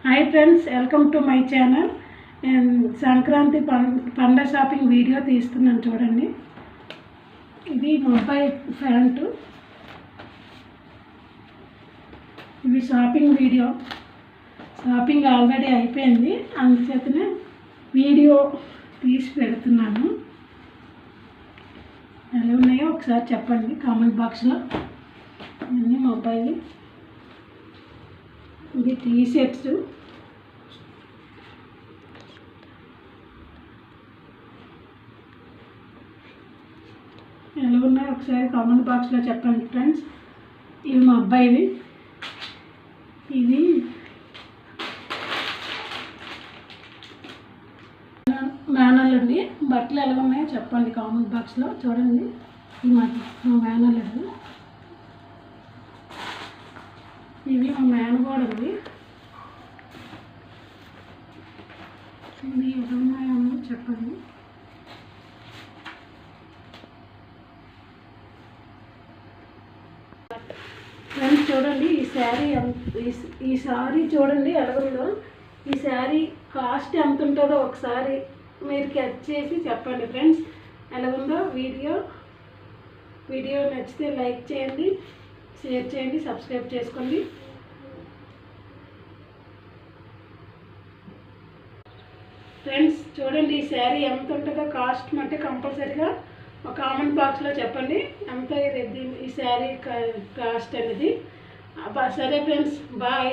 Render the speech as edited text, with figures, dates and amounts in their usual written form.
Hi friends, welcome to my channel. నేను సంక్రాంతి పండగ shopping video తీస్తున్నాను చూడండి. ఇది మొబైల్ ప్యాంటు. ఇవి షాపింగ్ వీడియో. షాపింగ్ ఆల్రెడీ అయిపోయింది, అందుచేతనే వీడియో తీసి పెడుతున్నాను. ఎలా ఉన్నాయో ఒకసారి చెప్పండి కామెంట్ బాక్స్లో. అన్నీ మొబైల్. ఇది టీ షర్ట్స్. ఎలా ఉన్నాయో ఒకసారి కామెంట్ బాక్స్లో చెప్పండి ఫ్రెండ్స్. ఇవి మా అబ్బాయివి. ఇది మేనల్లుండి. బట్టలు ఎలా ఉన్నాయో చెప్పండి కామెంట్ బాక్స్లో. చూడండి, ఈ మా మేనల్లుడు. ఇవి మా మేనగోడవి. ఇవి ఎలా ఉన్నాయో చెప్పండి. ఫ్రెండ్స్ చూడండి, ఈ శారీ చూడండి ఎలా ఉందో. ఈ శారీ కాస్ట్ ఎంత ఉంటుందో ఒకసారి మీరు క్యాచ్ చేసి చెప్పండి ఫ్రెండ్స్. ఎలా ఉందో వీడియో నచ్చితే లైక్ చేయండి, షేర్ చేయండి, సబ్స్క్రైబ్ చేసుకోండి. ఫ్రెండ్స్ చూడండి, ఈ శారీ ఎంత ఉంటుందో కాస్ట్ అంటే కంపల్సరీగా ఒక కామెంట్ బాక్స్లో చెప్పండి ఎంత ఈ శారీ కాస్ట్ అనేది. సరే ఫ్రెండ్స్, బాయ్.